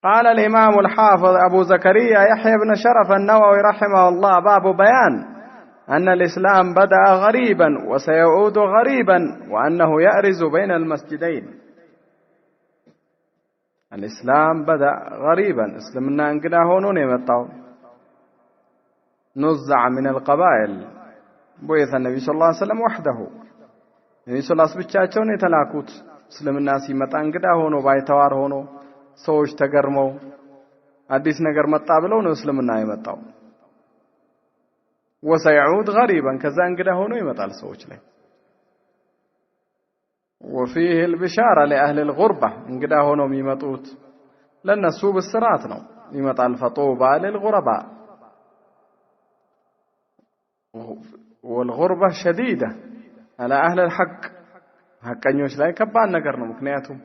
قال الإمام الحافظ أبو زكريا يحيى بن شرف النووي رحمه الله: باب بيان أن الإسلام بدأ غريبا وسيعود غريبا وأنه يأرز بين المسجدين. الإسلام بدأ غريبا، اسلمنا انقدا هونون يمطاو نزع من القبائل، بعث النبي صلى الله عليه وسلم وحده، النبي صلى الله عليه وسلم ብቻቸውን የተላኩት እስልምና ሲመጣ እንግዳ ሆኖ ባይተዋር ሆኖ ሰዎች ተገርመው አዲስ ነገር መጣ ብለው ነው እስልምና የመጣው። وسيعود غريبا ከዛ እንግዳ ሆኖ ይመጣል ሰዎች ላይ። وفيه البشارة لأهل الغربة እንግዳ ሆኖ የሚመጡት ለነሱ ብስራት ነው ይመጣል። فطوبى للغرباء والغربة شديدة على أهل الحق حقኞች ላይ ከባድ ነገር ነው። ምክንያቱም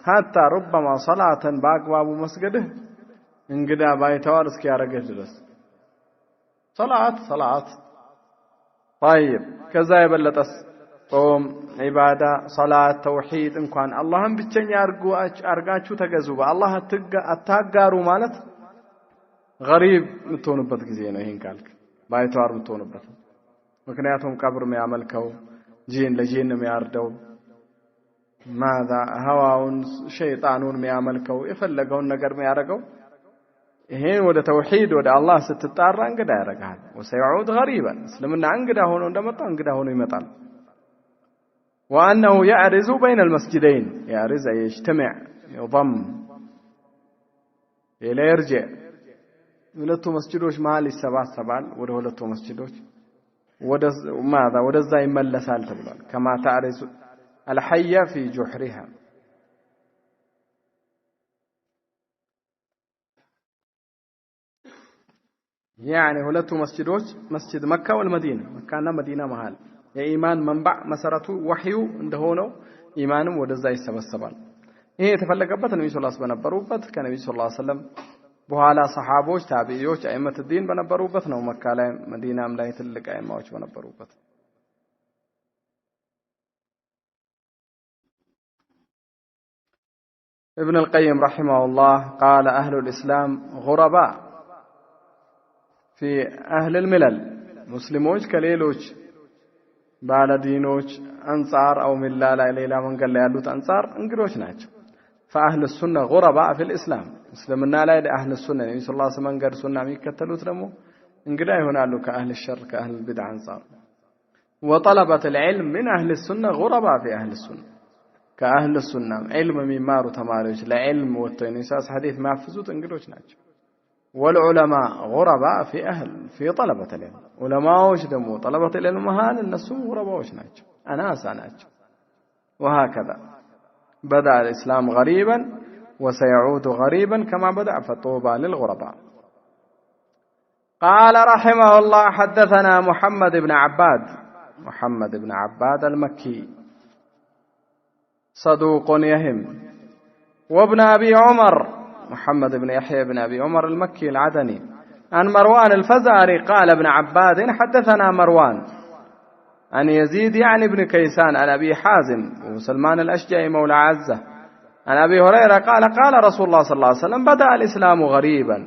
حتى ربما صلاة በአግባቡ መስገድህ እንግዳ ባይተዋር እስኪያረጋህ ድረስ صلاة طيب ከዛ የበለጠስ ጾም፣ ዒባዳ፣ ሶላት፣ ተውሂድ እንኳን አላህን ብቸኛ አርጋችሁ ተገዙ በአላህ አታጋሩ ማለት غريب የምትሆንበት ጊዜ ነው። ይሄን ካልክ ባይተዋር የምትሆንበት። ምክንያቱም ቀብር የሚያመልከው ጂን ለጂን የሚያርደው ማዛ ሀዋውን ሸይጣኑን የሚያመልከው የፈለገውን ነገር የሚያረገው ይሄ ወደ ተውሂድ ወደ አላህ ስትጣራ እንግዳ ያረጋል። وسيعود غريبا እስልምና እንግዳ ሆኖ እንደመጣ እንግዳ ሆኖ ይመጣል። وأنه يعرز بين المسجدين يعرز يجتمع يضم إلى يرجع ሁለቱ መስጂዶች መሃል ይሰባሰባል። ወደ ሁለቱ መስጂዶች ወደ ማዛ ወደዛ ይመለሳል ተብሏል። كما تعرز الحية في جحرها يعني ሁለቱ መስጂዶች መስጂድ መካ ወልመዲና መካና መዲና መሃል የኢማን መንባዕ መሰረቱ ወህዩ እንደሆነው ኢማንም ወደዛ ይሰበሰባል። ይሄ የተፈለገበት ነብዩ ሰለላሁ ዐለይሂ ወሰለም በነበሩበት ከነብዩ ሰለላሁ ዐለይሂ ወሰለም በኋላ ሰሃቦች ታቢዒዎች አይመት ዲን በነበሩበት ነው። መካ ላይ መዲናም ላይ ትልቅ አይማዎች በነበሩበት። ابن القيم رحمه الله قال: أهل الإسلام غرباء في أهل الملل مسلموش كليلوش ባለዲኖች አንጻር أو ملا ላይ ሌላ መንገድ ላይ ያሉት አንጻር እንግዶች ናቸው። فأهل السنة غرباء في الإسلام እስልምና ላይ أهل السنة ነብዩ ሰለላሁ ዐለይሂ ወሰለም መንገድ ሱና የሚከተሉት ደግሞ እንግዳ ይሆናሉ ከأهل الشر كأهل البدع አንጻር። وطلبة العلم من أهل السنة غرباء في أهل السنة كأهل السنة علم የሚማሩ ተማሪዎች ለዕልም ወጥተው የነሳስ ሐዲስ ማፍዙት እንግዶች ናቸው። والعلماء غرباء في طلبة العلم علماءዎች ደግሞ طلبة العلم መሃል እነሱ غرباዎች ናቸው አናሳ ናቸው። وهكذا بدأ الإسلام غريبا وسيعود غريبا كما بدأ فطوبى للغرباء. قال رحمه الله: حدثنا محمد بن عباد المكي صدوق يهم، وابن أبي عمر محمد بن يحيى بن أبي عمر المكي العدني، عن مروان الفزاري قال ابن عباد: حدثنا مروان عن يزيد يعني ابن كيسان عن أبي حازم وسلمان الأشجعي مولى عزة عن أبي هريرة قال: قال رسول الله صلى الله عليه وسلم: بدأ الإسلام غريبا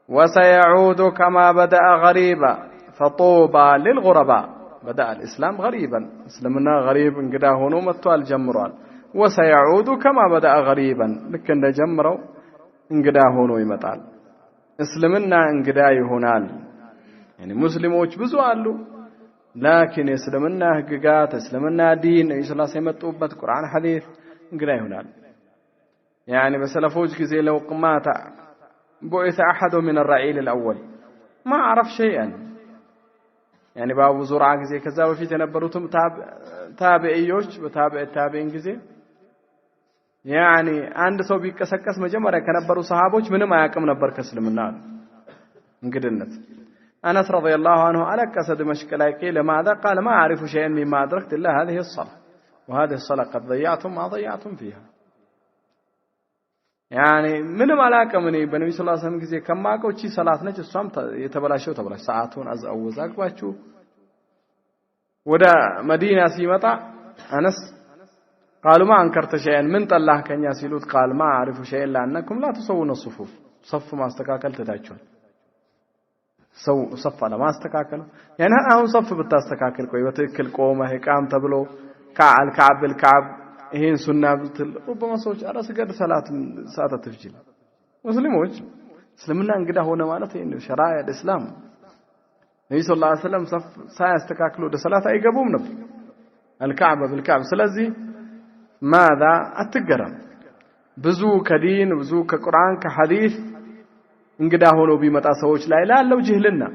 وسيعود كما بدأ غريبا فطوبى للغرباء. بدأ الإسلام غريبا اسلمنا غريب انقدا هونو متوال جمرال وسيعود كما بدأ غريبا لكن جمروا انقدا هونو يمطال اسلمنا انقدا يهونال يعني مسلموች ብዙ አሉ لكن እስልምና ህግጋት እስልምና ዲን ኢስላም የመጡበት ቁርአን ሐዲስ እንግዳ ይሆናል። يعني በሰለፎች ጊዜ لو قمات بعث احد من الرعيل الاول ما عرف شيئا يعني بابو زرع ጊዜ ከዛ በፊት የነበሩትም ታቢዒዎች በታቢዒን ጊዜ يعني አንድ ሰው ቢቀሰቀስ መጀመሪያ ከነበሩ ሰሃቦች ምንም አያውቅም ነበር ከእስልምና እንግድነት። أنس رضي الله عنه ألقى دمشق لاقي لماذا قال: ما أعرف شيئا مما أدركت إلا هذه الصلاة وهذه الصلاة قد ضيعتم ما ضيعتم فيها. يعني ምንም አላውቅም እኔ በነብዩ ሰለላሁ ዐለይሂ ወሰለም ጊዜ ከማውቀው እቺ ሰላት ነች እሷም የተበላሸው ተበላሽ ሰዓቱን አወዛግባችሁ ወደ መዲና ሲመጣ አነስ قالوا ما أنكرت شيئا من طلع كنيا سيلوت قال ما أعرف شيئا لأنكم لا تسوون الصفوف صف ما استكاكل تداجون صف على ما استكاكل يعني هون صف بتاستكاكل كوي وتكل قومه هيقام تبلو الكعب بالكعب هين سنة ربما سوچ على سجد صلاة ساعة تفجيل مسلموች እስልምና እንግዳ ሆነ ማለት ይሄ ነው ሸራዓ الاسلام ነብዩ ሰለላሁ ዐለይሂ ወሰለም صف ሳያስተካክሉ ወደ ሰላት አይገቡም ነበር الكعبة بالكعب ስለዚህ ماذا أتجرم بزو كدين بزو كقرآن كحديث انقدا هونو بيمتا سوچ لا لو جهلنا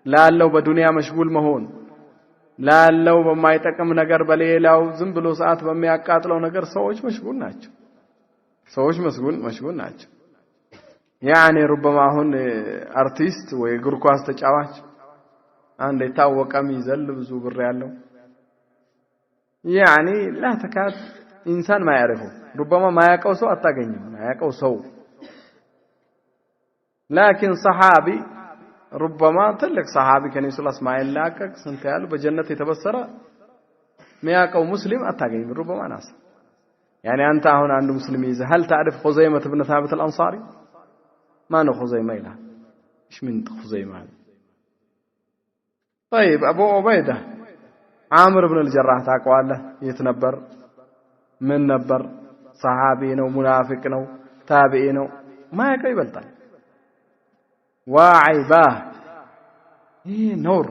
لا لو بدنيا مشغول مهون لا لو بما يتقم ነገር በሌላው ዝም ብሎ ሰዓት በሚያቃጥለው ነገር ሰዎች مشغول ናቸው ሰዎች مشغول ናቸው يعني ربما هون ارتيست ወይ እግር ኳስ ተጫዋች አንድ የታወቀም ይዘል ብዙ ብር ያለው يعني لا تكاد إنسان ما يعرفه ربما ما يقو سو أتاقيني ما يقو سو لكن صحابي ربما تلك صحابي كان يسول اسماعيل لاكك سنتيال بجنة يتبصر ما يقو مسلم أتاقيني ربما ناس يعني أنت هنا عند مسلمي هل تعرف خزيمة بن ثابت الأنصاري ما نو خزيمة إله إيش من خزيمة طيب أبو عبيدة عامر بن الجراح تاقواله يتنبر من نبر صحابي نو منافق نو تابعي نو ما يقي بلطان واعيباه نور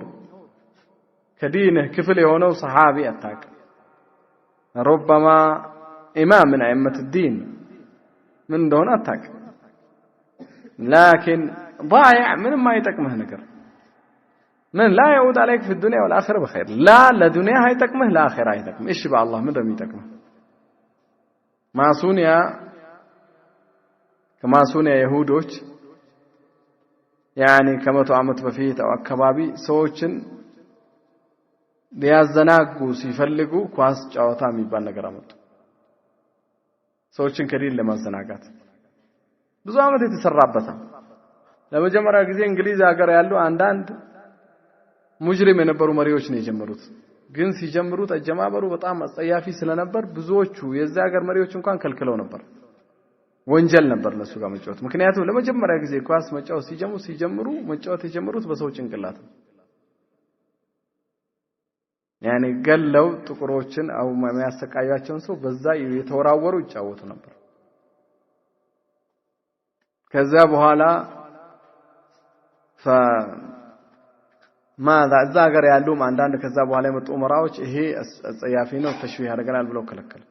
كدينه كفل يهونو صحابي أتاك ربما إمام من أئمة الدين من دون أتاك لكن ضايع من ما يتكمه نكر من لا يعود عليك في الدنيا والآخرة بخير لا لدنيا هيتكمه لا آخرة هيتكمه إيش بقى الله من رمي يتكمه ማሱኒያ ከማሱኒያ ይሁዶች يعني ከመቶ ዓመት በፊት አካባቢ ሰዎችን ሊያዘናጉ ሲፈልጉ ኳስ ጨዋታ የሚባል ነገር አመጡ ሰዎችን ከዲን ለማዘናጋት ብዙ ዓመት የተሰራበት ለመጀመሪያ ጊዜ እንግሊዝ ሀገር ያሉ አንዳንድ ሙጅሪም የነበሩ መሪዎች ነው የጀመሩት ግን ሲጀምሩት አጀማመሩ በጣም አጸያፊ ስለነበር ብዙዎቹ የዛ ሀገር መሪዎች እንኳን ከልክለው ነበር ወንጀል ነበር ለሱ ጋር መጫወት ምክንያቱም ለመጀመሪያ ጊዜ ኳስ መጫወት ሲጀምሩ መጫወት የጀመሩት በሰው ጭንቅላት ያኔ ገለው ጥቁሮችን አው የሚያሰቃያቸውን ሰው በዛ የተወራወሩ ይጫወቱ ነበር ከዛ በኋላ ماذا ዛገር ያሉ አንዳንድ ከዛ በኋላ የመጡ ኡመራዎች ይሄ አጸያፊ ነው ተሽዊህ ያደርጋል ብለው ከለከሉ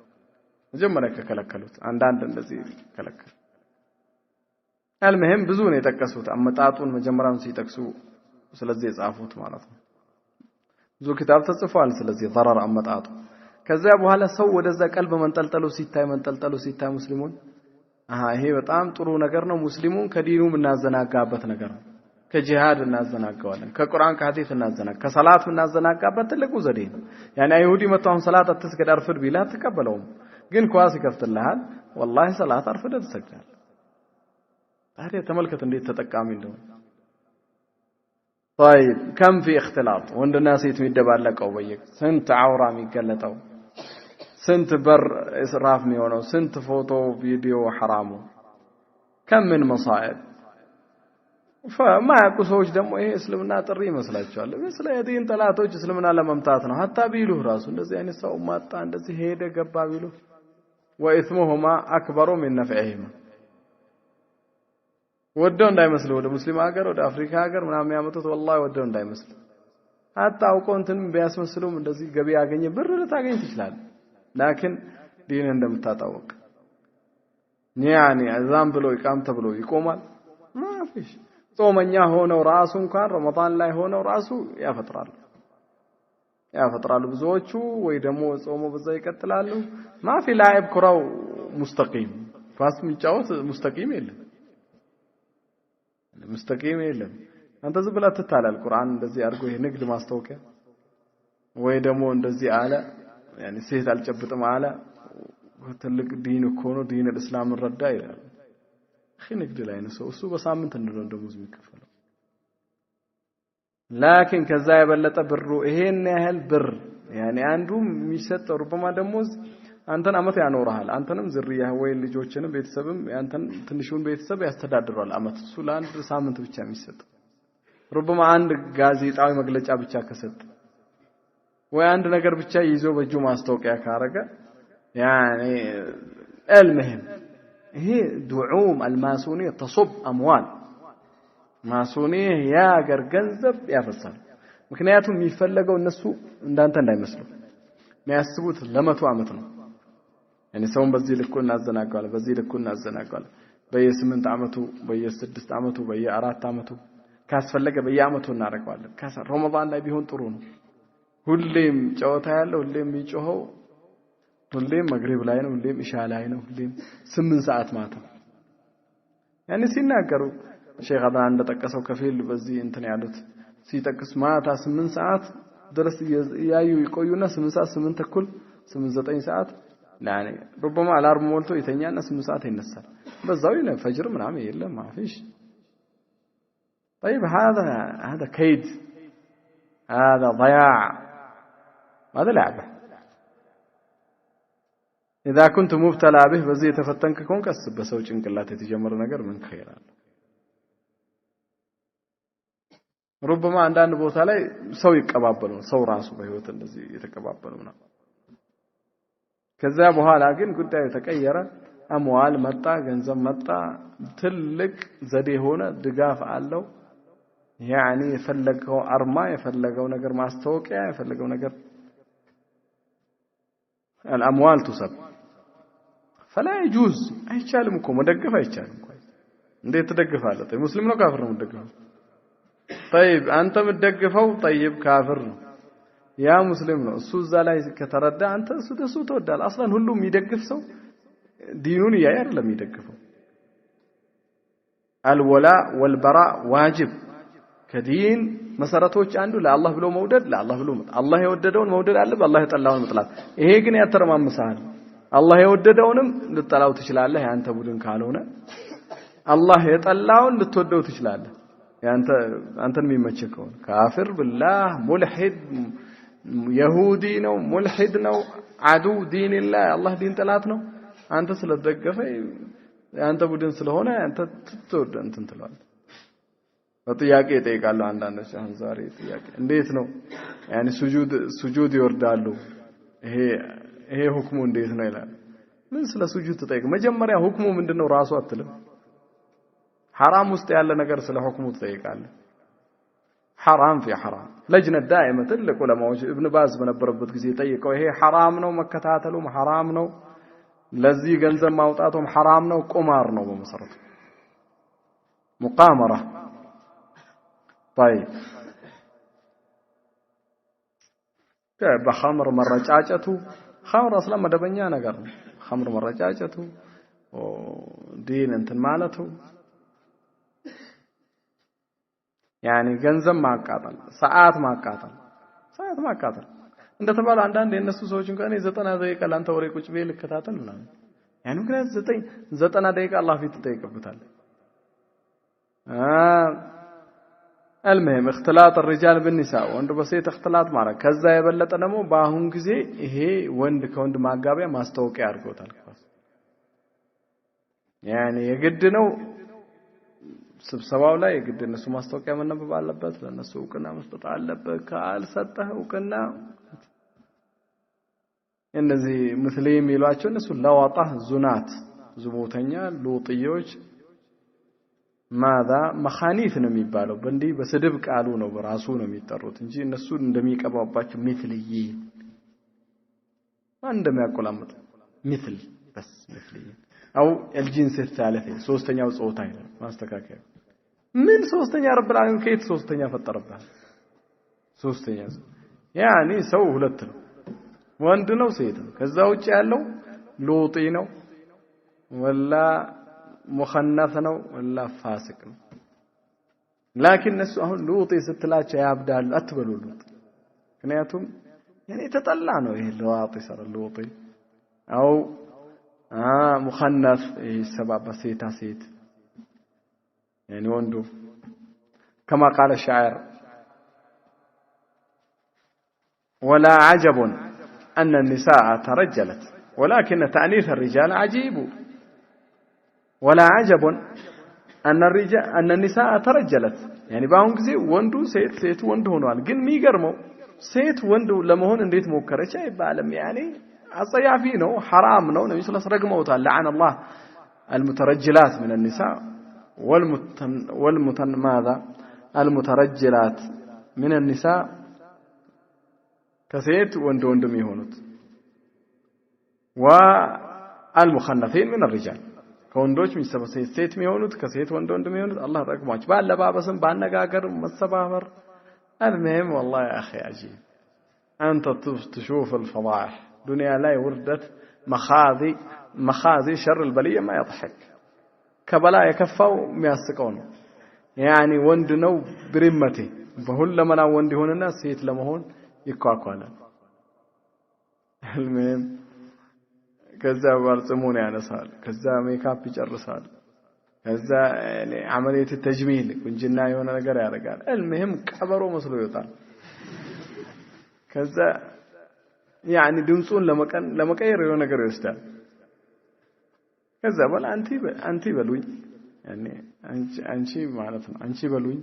መጀመሪያ ከከለከሉት አንዳንድ እንደዚህ ከለከሉ المهم ብዙ ነው የጠቀሱት አመጣጡን መጀመሪያውን ሲጠቅሱ ስለዚህ የጻፉት ማለት ነው ብዙ ክታብ ተጽፏል ስለዚህ ضرر አመጣጡ ከዛ በኋላ ሰው ወደዛ ቀልብ መንጠልጠሉ ሲታይ ሙስሊሙን ይሄ በጣም ጥሩ ነገር ነው ሙስሊሙን ከዲኑ ምናዘናጋበት ነገር ነው ከጂሃድ እናዘናጋዋለን ከቁርአን ከሐዲስ እናዘናጋ ከሰላት እናዘናጋበት ትልቁ ዘዴ ነው ያኔ አይሁዲ መጣውን ሰላት አትስገድ አርፍድ ቢላ ተቀበለው ግን ኳስ ይከፍትልሃል والله ሰላት አርፍድ ተሰግዳል ታዲያ ተመልከት እንዴት ተጠቃሚ እንደሆነ طيب كم في اختلاط ወንድና ሴት የሚደባለቀው በየቅ ስንት አውራ የሚገለጠው ስንት በር እስራፍ የሚሆነው ስንት ፎቶ ቪዲዮ حرامو كم من مصائب فما ያቁሶች ደግሞ ይሄ እስልምና ጥሪ ይመስላችኋል ስለ የዲን ጠላቶች እስልምና ለመምታት ነው hatta ቢሉ ራሱ እንደዚህ አይነት ሰው ማጣ እንደዚህ ሄደ ገባ ቢሉ وإثمهما أكبر من نفعهما ወደው እንዳይመስሉ ወደ ሙስሊም ሀገር ወደ አፍሪካ ሀገር ምናምን ያመጡት والله ወደው እንዳይመስሉ hatta አውቆንትን ቢያስመስሉም እንደዚህ ገቢ ያገኘ ብር ልታገኝ ትችላል لكن ዲን እንደምታጣወቅ يعني አዛም ብሎ ይቃም ተብሎ ይቆማል ማፊሽ ጾመኛ ሆነው ራሱ እንኳን ረመዳን ላይ ሆነው ራሱ ያፈጥራሉ ብዙዎቹ ወይ ደግሞ ጾሙ በዛ ይቀጥላሉ ማፊ ላይብ ኩራው ሙስተቂም ፋስ የሚጫወት ሙስተቂም የለም አንተ ዝም ብለህ ትታላል ቁርአን እንደዚህ አድርጎ ይሄ ንግድ ማስታወቂያ ወይ ደግሞ እንደዚህ አለ يعني ሴት አልጨብጥም አለ ትልቅ ዲን እኮ ነው ዲን الاسلام ረዳ ይላል ንግድ ላይ ነው እሱ በሳምንት እንደው ደሞዝ የሚከፈለው لكن ከዛ የበለጠ ብሩ ይሄን ያህል ብር يعني አንዱ የሚሰጠው ربما ደሞዝ አንተን አመት ያኖርሃል አንተንም ዝርያህ ወይ ልጆችንም ቤተሰብም አንተን ትንሹን ቤተሰብ ያስተዳድራል አመት እሱ ለአንድ ሳምንት ብቻ የሚሰጥ ربما አንድ ጋዜጣዊ መግለጫ ብቻ ከሰጠ ወይ አንድ ነገር ብቻ ይዞ በእጁ ማስታወቂያ ካረገ يعني المهم هي دعوم الماسونيه تصب اموال ماسونيه يا غير ገንዘብ ያፈሳል ምክንያቱም የሚፈልገው እነሱ እንዳንተ እንዳይመስሉ የሚያስቡት ለመቶ አመት ነው يعني ሰውን በዚህ ልኩ እናዘናጋለን በዚህ ልኩ እናዘናጋለን በየ8 አመቱ በየ6 አመቱ በየ4 አመቱ ካስፈለገ በየአመቱ እናረጋለን ረመዳን ላይ ቢሆን ጥሩ ነው ሁሌም ጨዋታ ያለው ሁሌም የሚጮኸው ሁሌም መግሪብ ላይ ነው ሁሌም ኢሻ ላይ ነው ሁሌም 8 ሰዓት ማታ يعني ሲናገሩ ሼክ አብራን እንደጠቀሰው ከፊል በዚህ እንትን ያሉት ሲጠቅስ ማታ 8 ሰዓት ድረስ ያዩ ይቆዩና 8 ሰዓት 8 ተኩል 8 9 ሰዓት يعني ربما الارم ሞልቶ ይተኛና 8 ሰዓት ይነሳል በዛው ይለ ፈጅር ምናምን የለም ማፊሽ طيب هذا كيد هذا ضياع هذا لعبه اذا كنت مبتلى به በዚህ የተፈተንክ ከሆንክ በሰው ጭንቅላት የተጀመረ ነገር ምን خير አለ ربما አንዳንድ ቦታ ላይ ሰው ይቀባበሉ ሰው ራሱ በህይወት እንደዚህ የተቀባበሉ ነው ከዛ በኋላ ግን ጉዳዩ ተቀየረ አምዋል መጣ ገንዘብ መጣ ትልቅ ዘዴ ሆነ ድጋፍ አለው يعني የፈለገው አርማ የፈለገው ነገር ማስተዋወቂያ የፈለገው ነገር الاموال تصب فلا يجوز አይቻልም እኮ መደገፍ አይቻልም እኮ እንዴት ተደግፋለህ طيب ሙስሊም ነው ካፍር ነው መደገፍ طيب አንተ መደገፈው طيب ካፍር ነው ያ ሙስሊም ነው እሱ እዛ ላይ ከተረዳ አንተ እሱ ተወዳል አስላን ሁሉም ይደግፍ ሰው ዲኑን ያይ አይደለም ይደግፈው الولاء والبراء واجب ከዲን መሰረቶች አንዱ ለአላህ ብሎ መውደድ ለአላህ ብሎ አላህ የወደደውን መውደድ አለ በአላህ የጠላውን መጥላት ይሄ ግን ያተረማምሳል አላህ የወደደውንም ልጠላው ትችላለህ ያንተ ቡድን ካልሆነ አላህ የጠላውን ልትወደው ትችላለህ ያንተ አንተን የሚመቸከው ካፊር بالله ሙልሂድ ይሁዲ ነው ሙልሂድ ነው አዱ ዲንላህ አላህ ዲን ጠላት ነው አንተ ስለደገፈ ያንተ ቡድን ስለሆነ አንተ ትተወደ እንትን ትላለህ ጥያቄ ይጠይቃሉ አንዳንዶች አሁን ዛሬ ጥያቄ እንዴት ነው يعني ሱጁድ ይወርዳሉ ይሄ ሁክሙ እንዴት ነው ይላል ምን ስለ ሱጁድ ተጠይቅ መጀመሪያ ሁክሙ ምንድነው ራሱ አትልም حرام ውስጥ ያለ ነገር ስለ ሁክሙ ትጠይቃለህ حرام في حرام لجنه دائمه ትልቁ ለማዎች ኢብኑ ባዝ በነበረበት ጊዜ ጠይቀው ይሄ حرام ነው መከታተሉም حرام ነው ለዚህ ገንዘብ ማውጣቱም حرام ነው ቁማር ነው በመሰረቱ مقامره طيب በخمر መረጫጨቱ خمر اصلا መደበኛ ነገር ነው خمر መረጫጨቱ ዲን እንትን ማለቱ يعني ገንዘብ ማቃጠል ሰዓት ማቃጠል እንደተባለ አንዳንድ የነሱ ሰዎች እንኳን 90 ደቂቃ ላንተ ወሬ ቁጭ ቤል ከታተል ምናምን يعني ምክንያት 90 ደቂቃ አላህ ፊት ተጠይቀበታል المهم اختلاط الرجال بالنساء ወንድ በሴት اختلاط ማድረግ ከዛ የበለጠ ደግሞ በአሁን ጊዜ ይሄ ወንድ ከወንድ ማጋቢያ ማስተዋወቂያ አድርጎታል يعني የግድ ነው ስብሰባው ላይ የግድ እነሱ ማስተዋወቂያ መነበብ አለበት ለነሱ እውቅና መስጠት አለበት ካልሰጠህ እውቅና እነዚህ ሙስሊም ይሏቸው እነሱ ለዋጣ ዙናት ዝሙተኛ ሉጥዮች ماذا مخانيث ነው የሚባለው በእንዲ በስድብ ቃሉ ነው በራሱ ነው የሚጠሩት እንጂ እነሱ እንደሚቀባባቸው مثلي እንደሚያቆላምጥ مثل بس مثلي او الجنس الثالث ሶስተኛው ጾታ አይደለም ማስተካከያ ምን ሶስተኛ ረብ العالمين ከየት ሶስተኛ ፈጠረበት ሶስተኛ يعني ሰው ሁለት ነው ወንድ ነው ሴት ነው ከዛ ውጪ ያለው ሉጢ ነው ወላ مخنث ነው ወላ ፋሲቅ ነው لكن እነሱ አሁን ሉጢ ስትላቸው ያብዳሉ አትበሉ ሉጥ ምክንያቱም يعني ተጠላ ነው ይሄ ለዋጢ ሰረ ሉጢ او مخنث سبب سيتا سيت يعني وندو كما قال الشاعر ولا عجب أن النساء ترجلت ولكن تأنيث الرجال عجيب ولا عجب أن النساء ترجلت يعني باهم ጊዜ ወንዱ ሴት ወንድ ሆኗል ግን የሚገርመው ሴት ወንድ ለመሆን እንዴት ሞከረች አይባልም يعني አጸያፊ ነው حرام ነው ነብዩ ሰለላሁ ዐለይሂ ወሰለም ረግመውታል لعن الله المترجلات من النساء ماذا المترجلات من النساء كسيت وندم يهونت والمخنثين من الرجال كوندوش ميسبس سيت ميهونت كسيت وندم يهونت الله رقماش باللبابسم بانغاغر مصباحر المهم والله يا اخي عجيب انت تشوف الفضائح دنيا لا وردت مخاذي شر البليه ما يضحك كبلا يكفاو مياسقون يعني وند ነው برمته በሁለመና ወንድ ይሆንና ሴት ለመሆን ይኳኳላል المهم ከዛ ባልጽሙን ያነሳል ከዛ ሜካፕ ይጨርሳል ከዛ يعني عمليه التجميل ቁንጅና የሆነ ነገር ያደርጋል المهم ቀበሮ መስሎ ይወጣል ከዛ يعني ድምጹን ለመቀየር የሆነ ነገር ይወስዳል ከዛ በኋላ አንቲ በሉኝ يعني አንቺ ማለት ነው አንቺ በሉኝ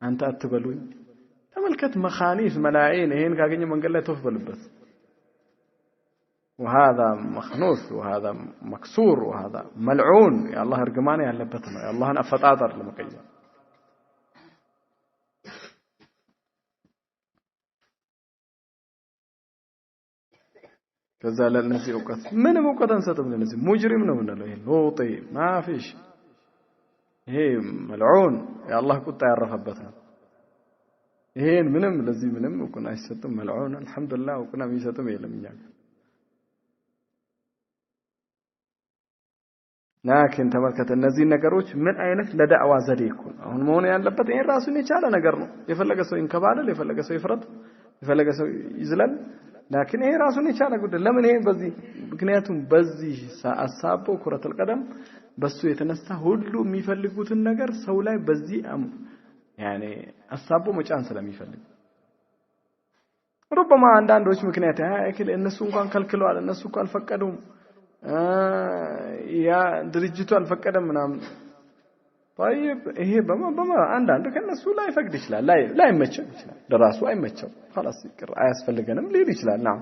አንተ አትበሉኝ ተመልከት መኻኒስ መላእክት ይሄን ካገኘ መንገድ ላይ ተወፍበልበት وهذا مخنوث وهذا مكسور وهذا ملعون يا الله ارجمان ያለበት ነው የአላህን አፈጣጠር ለመቀየር ከዛ ለነዚህ እውቀት ምንም እውቀት አንሰጥም ለነዚህ ሙጅሪም ነው ምንለው ይሄ ሎጤ ማፊሽ ይሄ መልዑን የአላህ ቁጣ ያረፈበት ነው ይሄን ምንም ለዚህ ምንም እውቅና አይሰጥም መልዑን አልহামዱሊላህ እውቅና የሚሰጥም የለም እኛ لكن ተመልከተ እነዚህ ነገሮች ምን አይነት ለዳዕዋ ዘዴ ይኩን አሁን መሆን ያለበት ይሄን ራሱን የቻለ ነገር ነው የፈለገ ሰው ይንከባለል የፈለገ ሰው ይፍረጥ የፈለገ ሰው ይዝላል لكن ይሄ ራሱን የቻለ ጉዳይ ለምን ይሄን በዚህ ምክንያቱም በዚህ አሳቦ ኩረተል ቀደም በሱ የተነሳ ሁሉ የሚፈልጉትን ነገር ሰው ላይ በዚህ يعني አሳቦ መጫን ስለሚፈልግ ربما አንዳንዶች ምክንያት ያክል እነሱ እንኳን ከልክለዋል እነሱ እንኳን አልፈቀዱም ያ ድርጅቱ አልፈቀደም ምናምን طيب ይሄ በማ አንዳንድ ከነሱ ላይ ፈቅድ ይችላል ላይ መቸው ይችላል ለራሱ አይመቸው خلاص ይቅር አያስፈልገንም ሊል ይችላል ነው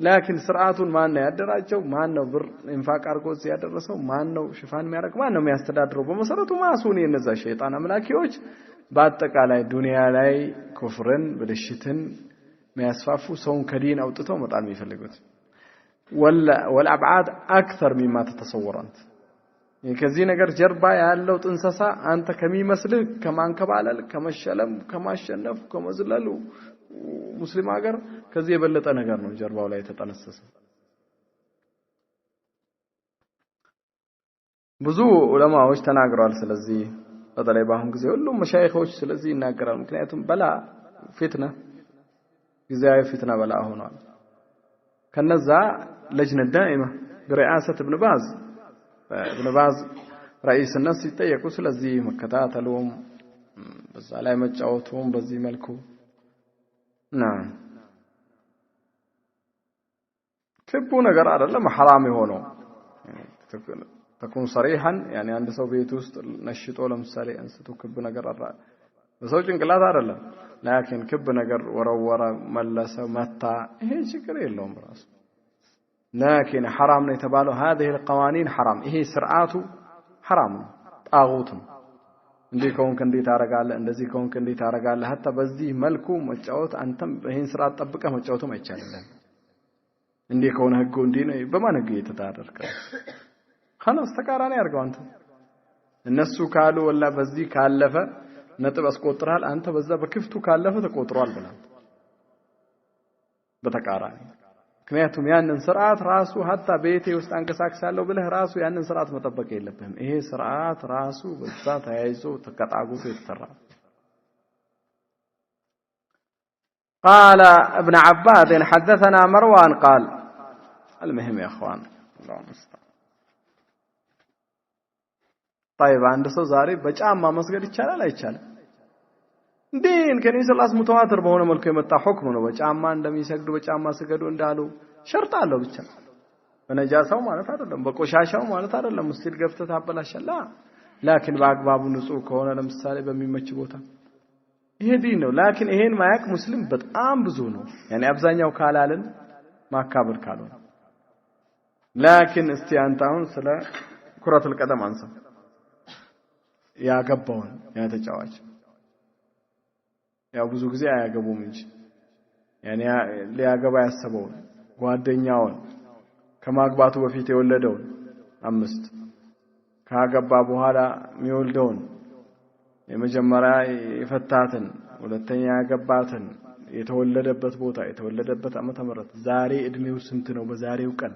لكن ስርዓቱን ማን ነው ያደራጀው ማን ነው ብር ኢንፋቅ አርጎ ያደረሰው ማን ነው ሽፋን የሚያደርግ ማን ነው የሚያስተዳድረው በመሰረቱ ማሱን የነዛ ሸይጣን አምላኪዎች በአጠቃላይ ዱንያ ላይ ኩፍርን ብልሽትን የሚያስፋፉ ሰውን ከዲን አውጥተው መጣል የሚፈልጉት والابعاد اكثر مما تتصور انت ከዚህ ነገር ጀርባ ያለው ጥንሰሳ አንተ ከሚመስልህ ከማንከባለል ከመሸለም ከማሸነፍ ከመዝለሉ ሙስሊም ሀገር ከዚህ የበለጠ ነገር ነው ጀርባው ላይ የተጠነሰሰው ብዙ ዑለማዎች ተናግረዋል ስለዚህ በተለይ በአሁን ጊዜ ሁሉም መሻይኾች ስለዚህ ይናገራሉ ምክንያቱም በላ ፊትና ጊዜያዊ ፊትና በላ ሆኗል ከነዛ لجنة دائمة برئاسة ابن باز رئيس الناس يتيقوا سلزي مكتاتلهم بس على مجاوتهم بزي ملكو نعم كبونا قرار لما حرامي هونو يعني تكون صريحا يعني عند سو بيتوست نشطو لمثالي انستو كبونا قرار بس هو جنقلات عرلا لكن كبونا قر ورا ملسا متا هي شكر يلهم راس لكن حرام يتبالو هذه القوانين حرام هي سرعاته حرام طاغوت እንዴ ከሆንክ እንዴት አረጋለህ እንደዚህ ከሆንክ እንዴት አረጋለህ hatta በዚህ መልኩ መጫወት አንተም ይሄን ስርዓት ጠብቀህ መጫወትም አይቻልም እንዴ ከሆነ ህጉ እንዴ ነው በማን ህግ እየተዳረርከ خلاص ተቃራኒ አርገው አንተ እነሱ ካሉ ወላ በዚህ ካለፈ ነጥብ አስቆጥራል አንተ በዛ በክፍቱ ካለፈ ተቆጥሯል ብላ በተቃራኒ ምክንያቱም ያንን ስርዓት ራሱ hatta ቤቴ ውስጥ አንከሳክሳለሁ ብለህ ራሱ ያንን ስርዓት መጠበቅ የለብህም ይሄ ስርዓት ራሱ በዛ ተያይዞ ተቀጣጉቶ የተሰራ قال ابن عباد حدثنا مروان قال المهم يا اخوان الله المستعان طيب عند ሰው ዛሬ በጫማ መስገድ ይቻላል አይቻልም دين كان يسلاس متواتر بهونه መልኩ የመጣ ሁክም ነው በጫማ እንደሚሰግዱ በጫማ ስገዱ እንዳሉ ሸርጥ አለው ብቻ በነጃሳው ማለት አይደለም በቆሻሻው ማለት አይደለም መስጊድ ገብተህ ታበላሻለህ ላኪን በአግባቡ ንጹህ ከሆነ ለምሳሌ በሚመች ቦታ ይሄ ዲን ነው ላኪን ይሄን ማያቅ ሙስሊም በጣም ብዙ ነው يعني አብዛኛው ካላልን ማካበር ካልሆነ ላኪን እስቲ አንተ አሁን ስለ ኩረቱል ቀደም አንሳ ያገባውን ያተጫዋች ያው ብዙ ጊዜ አያገቡም እንጂ يعني ሊያገባ ያሰበው ጓደኛውን ከማግባቱ በፊት የወለደውን 5 ካገባ በኋላ የሚወልደውን የመጀመሪያ የፈታትን ሁለተኛ ያገባትን የተወለደበት ቦታ የተወለደበት ዓመተ ምህረት ዛሬ እድሜው ስንት ነው በዛሬው ቀን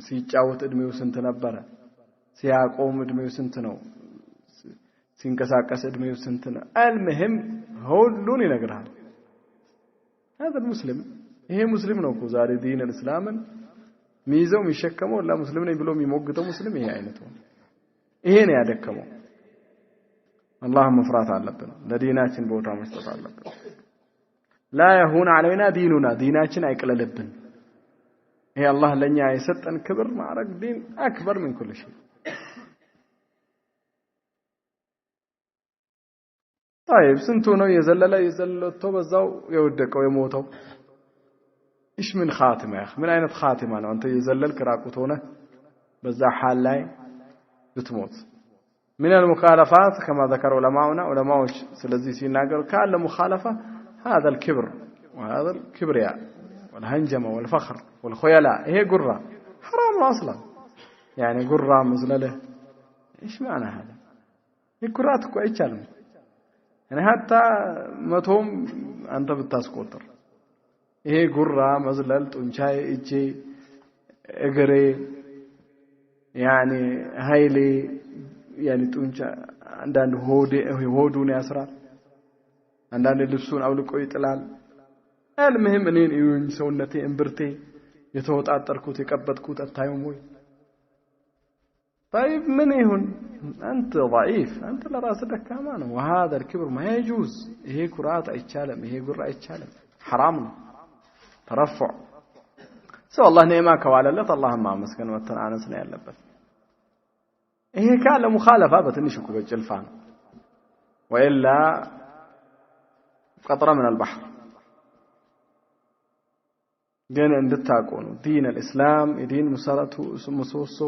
ሲጫወት እድሜው ስንት ነበር ሲያቆም እድሜው ስንት ነው ሲንቀሳቀስ እድሜው ስንት ነው المهم ሁሉን ይነግራል هذا المسلم ይሄ ሙስሊም ነው እኮ ዛሬ ዲን እስላምን ሚይዘው የሚሸከመው ለሙስሊም ነኝ ብሎ የሚሞግተው ሙስሊም ይሄ አይነት ነው ይሄ ነው ያደከመው አላህ መፍራት አለብን ለዲናችን ቦታ መስጠት አለብን لا يهون علينا ديننا ዲናችን አይቀለልብን ይሄ አላህ ለኛ የሰጠን ክብር ማዕረግ ዲን አክበር من كل شيء طيب ስንቱ ነው የዘለለው በዛው የወደቀው የሞተው ايش من خاتمه يا اخي من اين خاتمه ነው አንተ የዘለልክ ራቁት ሆነ በዛ حال ላይ بتموت من المخالفات كما ذكر علماؤنا ስለዚህ ሲናገሩ ካለ مخالفه هذا الكبر وهذا الكبرياء والهنجمه والفخر والخيلاء هي قرة حرام اصلا يعني قرة مزلله ايش معنى هذا القرات እኮ አይቻልም يعني حتى መቶም አንተ ብታስቆጥር ይሄ ጉራ መዝለል ጡንቻይ እጄ እግሬ يعني ኃይሌ يعني ጡንቻ አንዳንድ ሆዱን ያስራል አንዳንድ ልብሱን አውልቆ ይጥላል المهم እኔን ይሁን ሰውነቴ እንብርቴ የተወጣጣርኩት የቀበጥኩት አታዩም ወይ طيب من يهون انت ضعيف انت لراس دكاما ነው وهذا الكبر ما يجوز ይሄ ኩራት አይቻለም ይሄ ጉራ አይቻለም حرام ነው ترفع سو الله نعمه كوالله اللهم امسكن وتنانس ነው ያለበት ይሄ ካለ ሙኻለፋ በትንሽ እኮ በጭልፋ ነው وإلا قطره من البحر ግን እንድታውቁ ነው ዲን الاسلام የዲን መሰረቱ ምሰሶ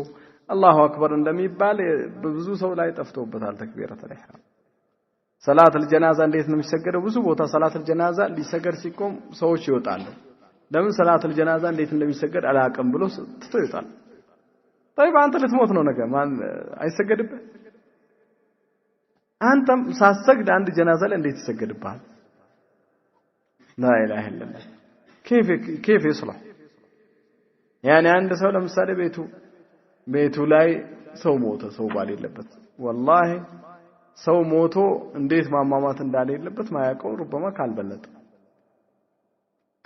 الله اكبر እንደሚባል ብዙ ሰው ላይ ጠፍቶበታል ተክቢረተ ኢህራም ሰላት الجنازه እንዴት ነው የሚሰገደው ብዙ ቦታ ሰላት الجنازه ሊሰገድ ሲቆም ሰዎች ይወጣሉ ለምን ሰላት الجنازه እንዴት እንደሚሰገድ አላቀም ብሎ ትተውታል طيب አንተ ልትሞት ነው ነገ ማን አይሰገድብህ አንተም ሳሰግድ አንድ ጀናዛ ላይ እንዴት ይሰገድብሃል لا اله الا الله كيف يصلح يعني عند ሰው ለምሳሌ ቤቱ ላይ ሰው ሞተ ሰው ባልየለበት والله ሰው ሞቶ እንዴት ማማማት እንዳለበት ማያውቀው ربما ካልበለጠ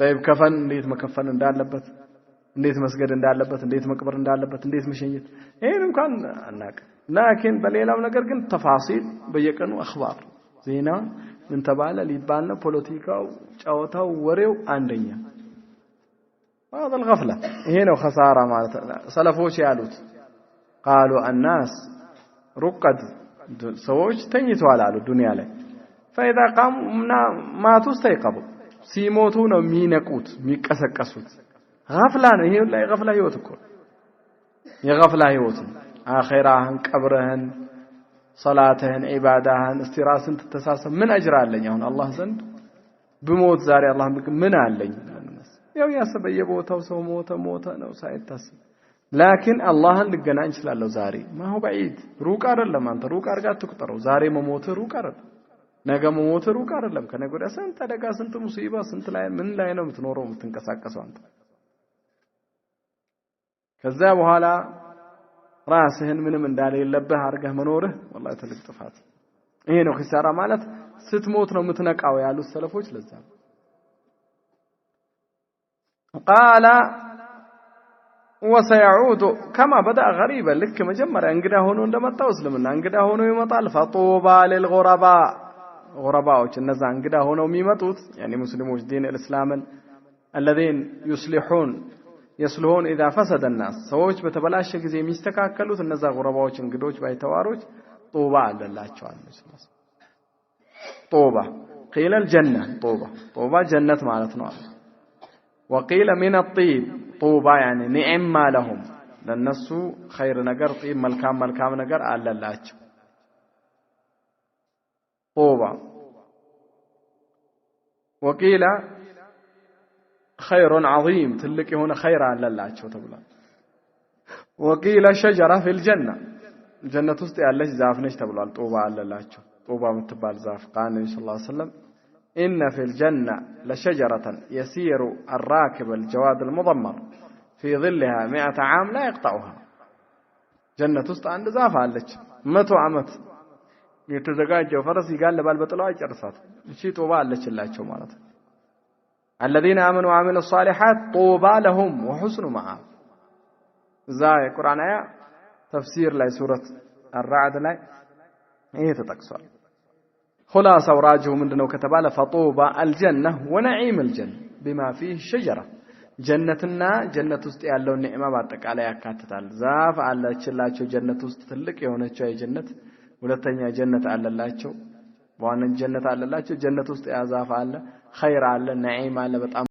طيب ከፈን እንዴት መከፈን እንዳለበት እንዴት መስገድ እንዳለበት እንዴት መቅበር እንዳለበት እንዴት መሸኘት ይሄን እንኳን አናውቅ لكن በሌላው ነገር ግን ተፋሲል በየቀኑ አخبار ዜና ምን ተባለ ሊባል ነው ፖለቲካው ጫወታው ወሬው አንደኛ هذا الغفله ይሄ ነው خساره ማለት ሰለፎች ያሉት قالوا الناس رقد ሰዎች ተኝተዋል አሉ ዱንያ ላይ فاذا قاموا ما تستيقظوا ሲሞቱ ነው የሚነቁት የሚቀሰቀሱት غفله ነው ይሄ ላይ غفله ህይወት እኮ የغفله ህይወት አኺራህን ቀብረህን ሶላትህን ዒባዳህን እስቲራስን ተተሳሰብ ምን አጅር አለኝ አሁን አላህ ዘንድ በሞት ዛሬ አላህ ምን አለኝ ያው ያሰበየቦታው ሰው ሞተ ነው ሳይታሰብ لكن አላህን ልገናኝ ይችላልው ዛሬ ما هو بعيد ሩቅ አይደለም አንተ ሩቅ አርጋ ትቁጠረው ዛሬ መሞት ሩቅ አይደለም ነገ መሞት ሩቅ አይደለም ከነገ ወዲያ ስንት አደጋ ስንት ሙሲባ ስንት ላይ ምን ላይ ነው የምትኖረው የምትንቀሳቀሰው አንተ ከዛ በኋላ ራስህን ምንም እንዳለለብህ አርገህ መኖርህ والله ትልቅ ጥፋት ይሄ ነው ኺሳራ ማለት ስትሞት ነው የምትነቃው ያሉት ሰለፎች ለዛ قال وسيعود كما بدا غريبا لك مجمره እንግዳ ሆኖ እንደመጣው እስልምና እንግዳ ሆኖ ይመጣል فطوبى للغرباء غرباءዎች እነዛ እንግዳ ሆነው የሚመጡት يعني ሙስሊሞች ዲን الاسلام الذين يصلحون يصلحون إذا فسد الناس سووች በተበላሸ ጊዜ የሚስተካከሉት እነዛ ጉረባዎች እንግዶች ባይተዋሮች ጦባ አለላቸው አለች ጦባ قيل الجنة طوبى جنة ማለት ነው وقيل من الطيب طوبى يعني نعم لهم ለነሱ خير ነገር طيب መልካም ነገር አለላቸው طوبى وقيل خير عظيم ትልቅ የሆነ خير አለላቸው ተብሏል وقيل شجرة في الجنة ጀነት ውስጥ ያለች ዛፍ ነች ተብሏል ጦባ አለላቸው ጦባ የምትባል ዛፍ ቃል ነብዩ ሰለላሁ ዐለይሂ ወሰለም إن في الجنة لشجرة يسير الراكب الجواد المضمر في ظلها 100 عام لا يقطعها جنة ውስጥ አንድ ዛፍ አለች 100 ዓመት የተዘጋጀው ፈረስ ይጋልባል በጥላው አይጨርሳት እሺ ጦባ አለችላቸው ማለት ነው الذين آمنوا وعملوا الصالحات طوبى لهم وحسن مآب ذا القرآن آية تفسير لا سورة الرعد لا ايه تتقصر خلاصة وراجه منه كتباله فطوبى الجنة ونعيم الجنة بما فيه الشجرة جنتنا جنة ውስጥ ያለው ኒዕማ በአጠቃላይ ያካትታል ዛፍ አለችላቸው ጀነት ውስጥ ትልቅ የሆነች ጀነት ሁለተኛ ጀነት አለላቸው ዋና ጀነት አለላቸው ጀነት ውስጥ ያዛፍ አለ خير አለ ነዒም አለ በጣም